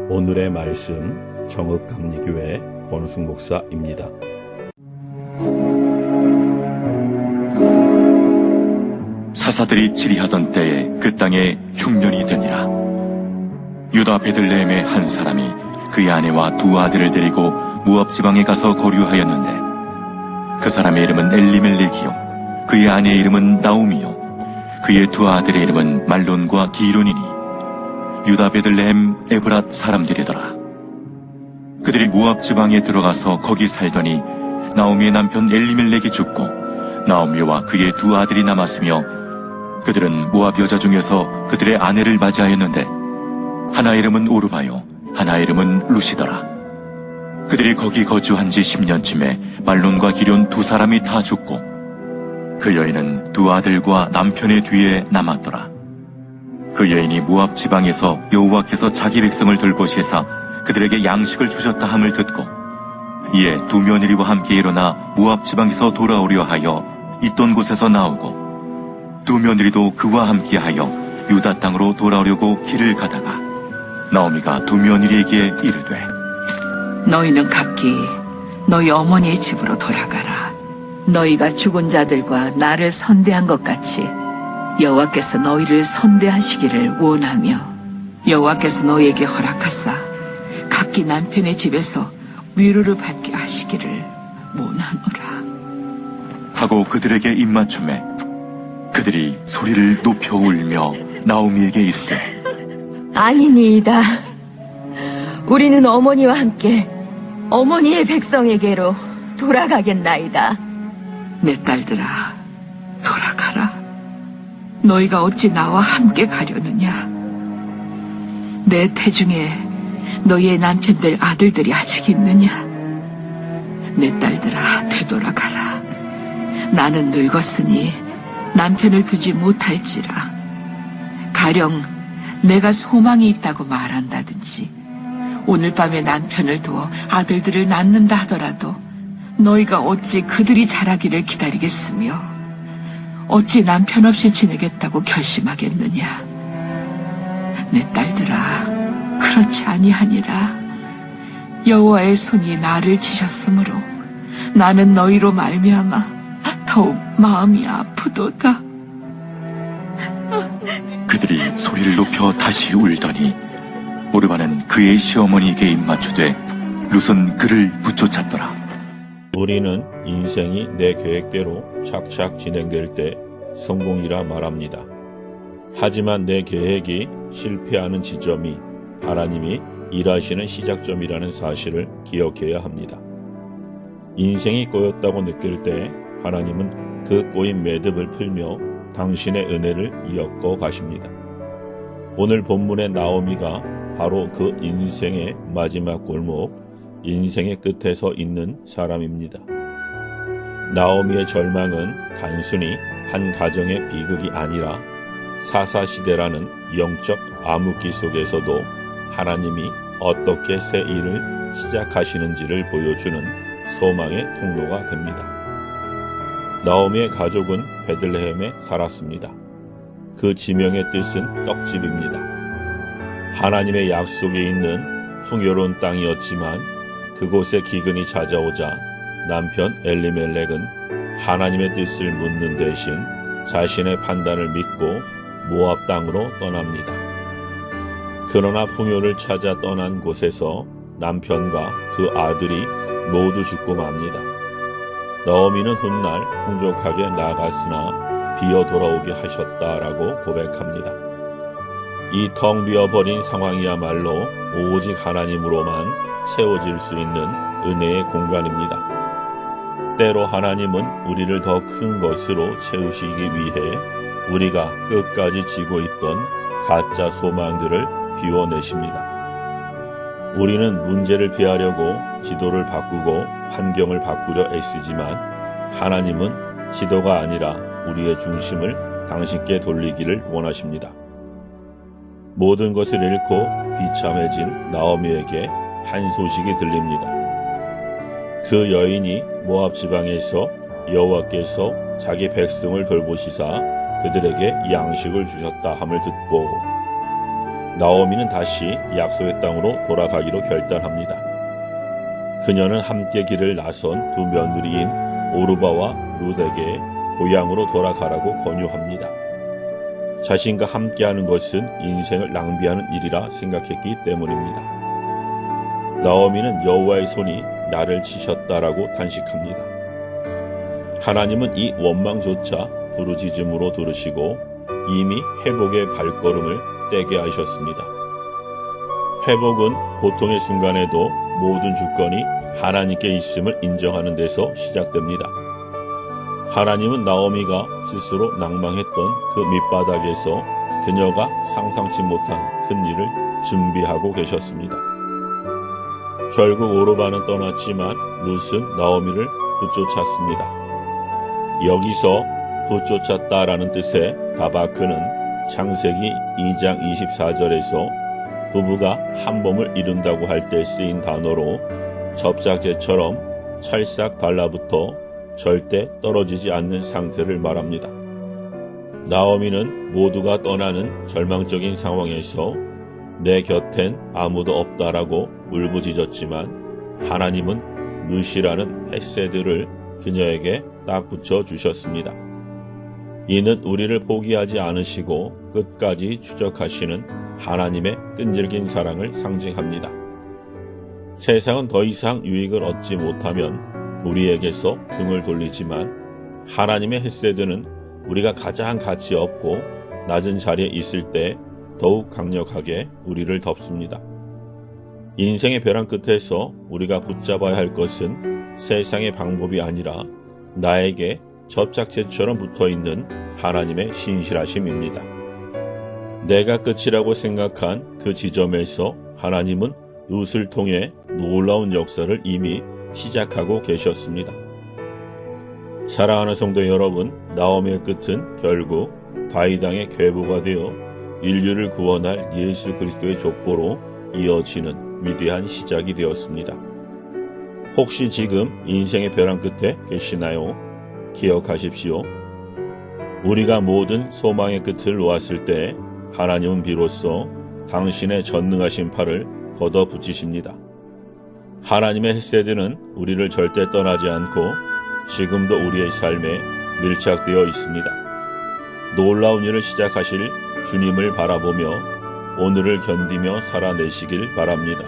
오늘의 말씀 정읍감리교회 권우숙 목사입니다. 사사들이 치리하던 때에 그 땅에 흉년이 되니라. 유다 베들레헴의 한 사람이 그의 아내와 두 아들을 데리고 모압 지방에 가서 거류하였는데, 그 사람의 이름은 엘리멜렉이요 그의 아내의 이름은 나오미요 그의 두 아들의 이름은 말론과 기론이니 유다 베들레헴 에브랏 사람들이더라. 그들이 모압 지방에 들어가서 거기 살더니 나오미의 남편 엘리멜렉이 죽고 나오미와 그의 두 아들이 남았으며, 그들은 모압 여자 중에서 그들의 아내를 맞이하였는데 하나의 이름은 오르바요 하나의 이름은 루시더라. 그들이 거기 거주한 지 10년쯤에 말론과 기론 두 사람이 다 죽고 그 여인은 두 아들과 남편의 뒤에 남았더라. 그 여인이 모압 지방에서 여호와께서 자기 백성을 돌보시사 그들에게 양식을 주셨다 함을 듣고 이에 두 며느리와 함께 일어나 모압 지방에서 돌아오려 하여 있던 곳에서 나오고, 두 며느리도 그와 함께하여 유다 땅으로 돌아오려고 길을 가다가 나오미가 두 며느리에게 이르되, 너희는 각기 너희 어머니의 집으로 돌아가라. 너희가 죽은 자들과 나를 선대한 것 같이 여호와께서 너희를 선대하시기를 원하며, 여호와께서 너희에게 허락하사 각기 남편의 집에서 위로를 받게 하시기를 원하노라 하고 그들에게 입맞춤에 그들이 소리를 높여 울며 나오미에게 이르되, 아니니이다. 우리는 어머니와 함께 어머니의 백성에게로 돌아가겠나이다. 내 딸들아, 돌아가라. 너희가 어찌 나와 함께 가려느냐? 내 태중에 너희의 남편들 아들들이 아직 있느냐? 내 딸들아, 되돌아가라. 나는 늙었으니 남편을 두지 못할지라. 가령 내가 소망이 있다고 말한다든지 오늘 밤에 남편을 두어 아들들을 낳는다 하더라도 너희가 어찌 그들이 자라기를 기다리겠으며 어찌 남편 없이 지내겠다고 결심하겠느냐? 내 딸들아, 그렇지 아니하니라. 여호와의 손이 나를 치셨으므로 나는 너희로 말미암아 더욱 마음이 아프도다. 그들이 소리를 높여 다시 울더니 오르바는 그의 시어머니에게 입맞추되 룻은 그를 붙여찼더라. 우리는 인생이 내 계획대로 착착 진행될 때 성공이라 말합니다. 하지만 내 계획이 실패하는 지점이 하나님이 일하시는 시작점이라는 사실을 기억해야 합니다. 인생이 꼬였다고 느낄 때 하나님은 그 꼬인 매듭을 풀며 당신의 은혜를 엮어 가십니다. 오늘 본문의 나오미가 바로 그 인생의 마지막 골목, 인생의 끝에서 있는 사람입니다. 나오미의 절망은 단순히 한 가정의 비극이 아니라 사사시대라는 영적 암흑기 속에서도 하나님이 어떻게 새 일을 시작하시는지를 보여주는 소망의 통로가 됩니다. 나오미의 가족은 베들레헴에 살았습니다. 그 지명의 뜻은 떡집입니다. 하나님의 약속이 있는 풍요로운 땅이었지만 그곳에 기근이 찾아오자 남편 엘리멜렉은 하나님의 뜻을 묻는 대신 자신의 판단을 믿고 모압 땅으로 떠납니다. 그러나 풍요를 찾아 떠난 곳에서 남편과 그 아들이 모두 죽고 맙니다. 나오미는 훗날 풍족하게 나갔으나 비어 돌아오게 하셨다라고 고백합니다. 이 텅 비어버린 상황이야말로 오직 하나님으로만 채워질 수 있는 은혜의 공간입니다. 때로 하나님은 우리를 더 큰 것으로 채우시기 위해 우리가 끝까지 지고 있던 가짜 소망들을 비워내십니다. 우리는 문제를 피하려고 지도를 바꾸고 환경을 바꾸려 애쓰지만 하나님은 지도가 아니라 우리의 중심을 당신께 돌리기를 원하십니다. 모든 것을 잃고 비참해진 나오미에게 한 소식이 들립니다. 그 여인이 모압 지방에서 여호와께서 자기 백성을 돌보시사 그들에게 양식을 주셨다 함을 듣고 나오미는 다시 약속의 땅으로 돌아가기로 결단합니다. 그녀는 함께 길을 나선 두 며느리인 오르바와 룻에게 고향으로 돌아가라고 권유합니다. 자신과 함께하는 것은 인생을 낭비하는 일이라 생각했기 때문입니다. 나오미는 여호와의 손이 나를 치셨다라고 단식합니다. 하나님은 이 원망조차 부르짖음으로 들으시고 이미 회복의 발걸음을 떼게 하셨습니다. 회복은 고통의 순간에도 모든 주권이 하나님께 있음을 인정하는 데서 시작됩니다. 하나님은 나오미가 스스로 낭망했던 그 밑바닥에서 그녀가 상상치 못한 큰 일을 준비하고 계셨습니다. 결국 오르바는 떠났지만 룻은 나오미를 붙쫓았습니다. 여기서 붙쫓았다라는 뜻의 다바크는 창세기 2장 24절에서 부부가 한 몸을 이룬다고 할 때 쓰인 단어로 접착제처럼 찰싹 달라붙어 절대 떨어지지 않는 상태를 말합니다. 나오미는 모두가 떠나는 절망적인 상황에서 내 곁엔 아무도 없다라고 울부짖었지만 하나님은 룻이라는 헤세드를 그녀에게 딱 붙여주셨습니다. 이는 우리를 포기하지 않으시고 끝까지 추적하시는 하나님의 끈질긴 사랑을 상징합니다. 세상은 더 이상 유익을 얻지 못하면 우리에게서 등을 돌리지만 하나님의 헤세드는 우리가 가장 가치 없고 낮은 자리에 있을 때 더욱 강력하게 우리를 덮습니다. 인생의 벼랑 끝에서 우리가 붙잡아야 할 것은 세상의 방법이 아니라 나에게 접착제처럼 붙어있는 하나님의 신실하심입니다. 내가 끝이라고 생각한 그 지점에서 하나님은 룻을 통해 놀라운 역사를 이미 시작하고 계셨습니다. 사랑하는 성도 여러분, 나오미의 끝은 결국 다윗 왕의 계보가 되어 인류를 구원할 예수 그리스도의 족보로 이어지는 위대한 시작이 되었습니다. 혹시 지금 인생의 벼랑 끝에 계시나요? 기억하십시오. 우리가 모든 소망의 끝을 놓았을 때 하나님은 비로소 당신의 전능하신 팔을 걷어붙이십니다. 하나님의 헤세드는 우리를 절대 떠나지 않고 지금도 우리의 삶에 밀착되어 있습니다. 놀라운 일을 시작하실 주님을 바라보며 오늘을 견디며 살아내시길 바랍니다.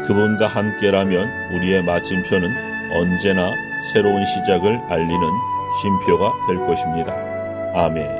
그분과 함께라면 우리의 마침표는 언제나 새로운 시작을 알리는 쉼표가 될 것입니다. 아멘.